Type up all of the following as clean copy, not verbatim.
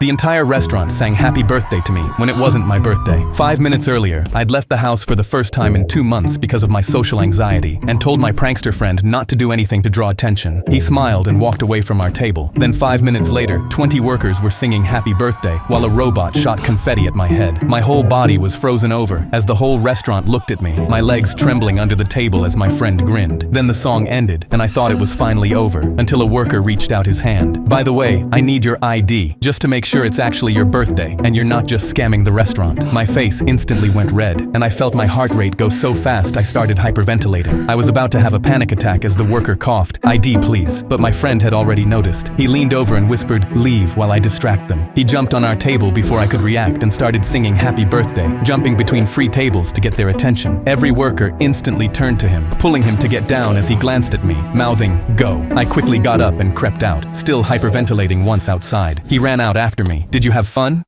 The entire restaurant sang happy birthday to me when it wasn't my birthday. 5 minutes earlier, I'd left the house for the first time in 2 months because of my social anxiety and told my prankster friend not to do anything to draw attention. He smiled and walked away from our table. Then 5 minutes later, 20 workers were singing happy birthday while a robot shot confetti at my head. My whole body was frozen over as the whole restaurant looked at me, my legs trembling under the table as my friend grinned. Then the song ended and I thought it was finally over until a worker reached out his hand. By the way, I need your ID just to make sure it's actually your birthday and you're not just scamming the restaurant. My face instantly went red and I felt my heart rate go so fast I started hyperventilating. I was about to have a panic attack as the worker coughed, "ID please," but my friend had already noticed. He leaned over and whispered, "Leave while I distract them." He jumped on our table before I could react and started singing happy birthday, jumping between free tables to get their attention. Every worker instantly turned to him, pulling him to get down as he glanced at me, mouthing, "Go." I quickly got up and crept out, still hyperventilating once outside. He ran out after me. "Did you have fun?"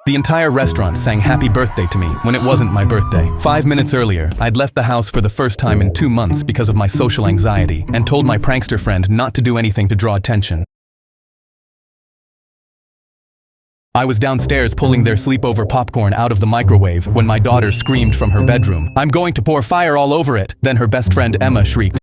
The entire restaurant sang happy birthday to me when it wasn't my birthday. 5 minutes earlier, I'd left the house for the first time in 2 months because of my social anxiety and told my prankster friend not to do anything to draw attention. I was downstairs pulling their sleepover popcorn out of the microwave when my daughter screamed from her bedroom, "I'm going to pour fire all over it." Then her best friend Emma shrieked,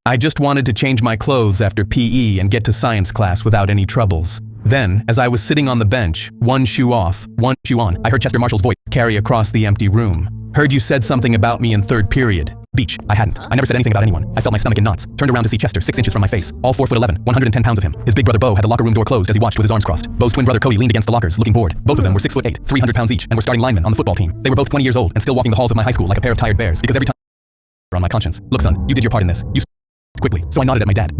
I just wanted to change my clothes after PE and get to science class without any troubles. Then, as I was sitting on the bench, one shoe off, one shoe on, I heard Chester Marshall's voice carry across the empty room. "Heard you said something about me in third period." Beach. I hadn't. I never said anything about anyone. I felt my stomach in knots. Turned around to see Chester 6 inches from my face. All 4'11", 110 pounds of him. His big brother Bo had the locker room door closed as he watched with his arms crossed. Bo's twin brother Cody leaned against the lockers, looking bored. Both of them were 6'8", 300 pounds each, and were starting linemen on the football team. They were both 20 years old and still walking the halls of my high school like a pair of tired bears because every time on my conscience. "Look son, you did your part in this. You quickly." So I nodded at my dad.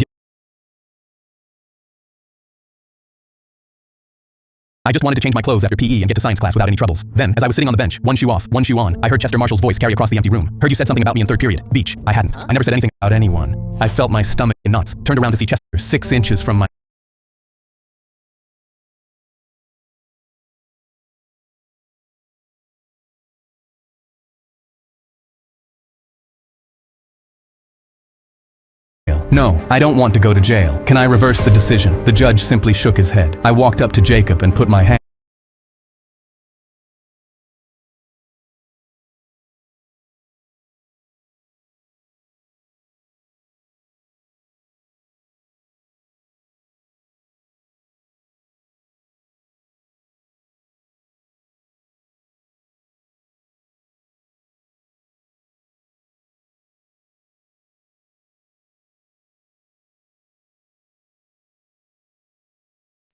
I just wanted to change my clothes after PE and get to science class without any troubles. Then, as I was sitting on the bench, one shoe off, one shoe on, I heard Chester Marshall's voice carry across the empty room. "Heard you said something about me in third period." Beach. I hadn't. I never said anything about anyone. I felt my stomach in knots. Turned around to see Chester 6 inches from my "No, I don't want to go to jail. Can I reverse the decision?" The judge simply shook his head. I walked up to Jacob and put my hand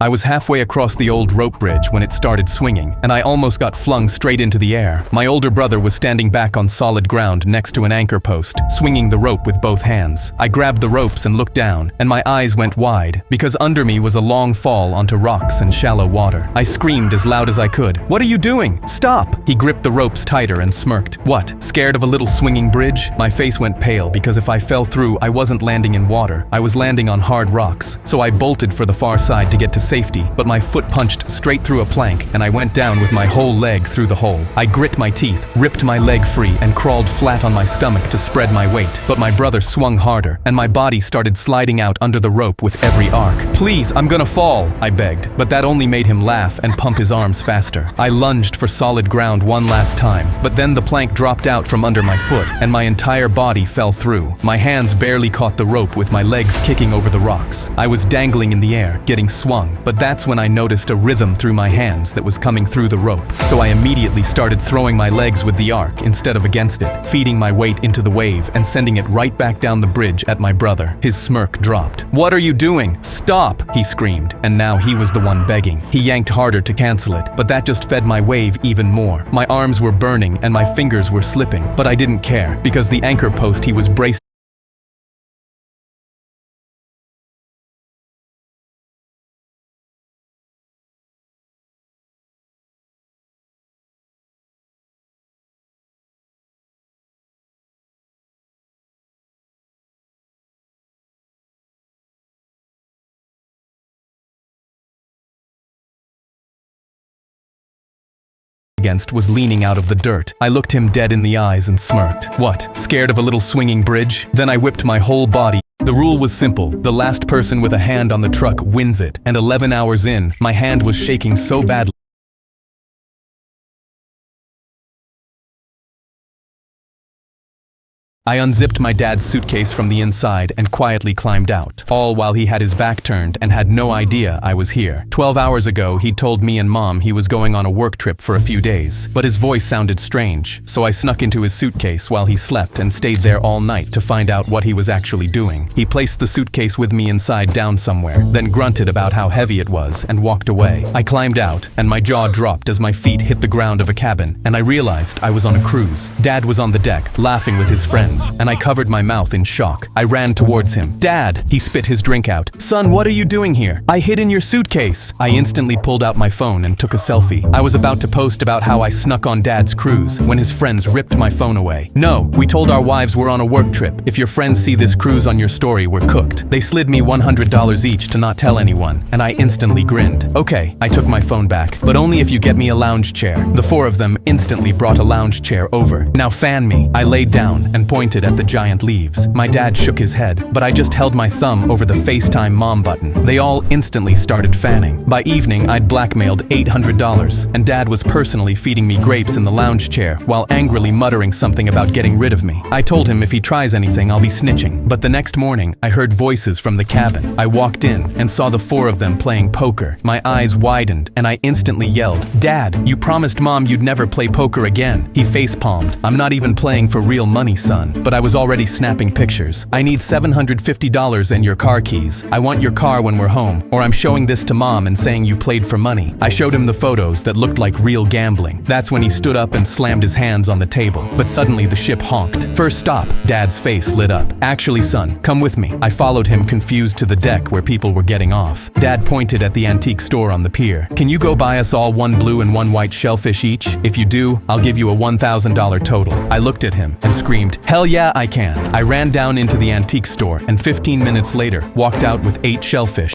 I was halfway across the old rope bridge when it started swinging, and I almost got flung straight into the air. My older brother was standing back on solid ground next to an anchor post, swinging the rope with both hands. I grabbed the ropes and looked down, and my eyes went wide, because under me was a long fall onto rocks and shallow water. I screamed as loud as I could, "What are you doing? Stop!" He gripped the ropes tighter and smirked. "What, scared of a little swinging bridge?" My face went pale because if I fell through, I wasn't landing in water. I was landing on hard rocks, so I bolted for the far side to get to safety, but my foot punched straight through a plank and I went down with my whole leg through the hole. I grit my teeth, ripped my leg free and crawled flat on my stomach to spread my weight, but my brother swung harder and my body started sliding out under the rope with every arc. "Please, I'm gonna fall," I begged, but that only made him laugh and pump his arms faster. I lunged for solid ground one last time, but then the plank dropped out from under my foot and my entire body fell through. My hands barely caught the rope with my legs kicking over the rocks. I was dangling in the air, getting swung. but that's when I noticed a rhythm through my hands that was coming through the rope. So I immediately started throwing my legs with the arc instead of against it, feeding my weight into the wave and sending it right back down the bridge at my brother. His smirk dropped. "What are you doing? Stop!" he screamed, and now he was the one begging. He yanked harder to cancel it, but that just fed my wave even more. My arms were burning and my fingers were slipping, but I didn't care because the anchor post he was braced against was leaning out of the dirt. I looked him dead in the eyes and smirked. "What, scared of a little swinging bridge?" Then I whipped my whole body. The rule was simple. The last person with a hand on the truck wins it. And 11 hours in, my hand was shaking so badly I unzipped my dad's suitcase from the inside and quietly climbed out, all while he had his back turned and had no idea I was here. 12 hours ago, he'd told me and Mom he was going on a work trip for a few days, but his voice sounded strange, so I snuck into his suitcase while he slept and stayed there all night to find out what he was actually doing. He placed the suitcase with me inside down somewhere, then grunted about how heavy it was and walked away. I climbed out, and my jaw dropped as my feet hit the ground of a cabin, and I realized I was on a cruise. Dad was on the deck, laughing with his friends, and I covered my mouth in shock. I ran towards him. "Dad!" He spit his drink out. "Son, what are you doing here? I hid in your suitcase!" I instantly pulled out my phone and took a selfie. I was about to post about how I snuck on Dad's cruise when his friends ripped my phone away. "No, we told our wives we're on a work trip. If your friends see this cruise on your story, we're cooked." They slid me $100 each to not tell anyone, and I instantly grinned. "Okay," I took my phone back, "but only if you get me a lounge chair." The four of them instantly brought a lounge chair over. "Now fan me." I laid down and pointed at the giant leaves. My dad shook his head, but I just held my thumb over the FaceTime Mom button. They all instantly started fanning. By evening, I'd blackmailed $800, and Dad was personally feeding me grapes in the lounge chair while angrily muttering something about getting rid of me. I told him if he tries anything, I'll be snitching. But the next morning, I heard voices from the cabin. I walked in and saw the four of them playing poker. My eyes widened, and I instantly yelled, "Dad, you promised Mom you'd never play poker again." He face-palmed. "I'm not even playing for real money, son." But I was already snapping pictures. "I need $750 and your car keys. I want your car when we're home, or I'm showing this to Mom and saying you played for money." I showed him the photos that looked like real gambling. That's when he stood up and slammed his hands on the table. But suddenly the ship honked. "First stop." Dad's face lit up. "Actually, son, come with me." I followed him confused to the deck where people were getting off. Dad pointed at the antique store on the pier. "Can you go buy us all one blue and one white shellfish each? If you do, I'll give you a $1,000 total." I looked at him and screamed, "Hell yeah, I can." I ran down into the antique store and 15 minutes later walked out with 8 shellfish.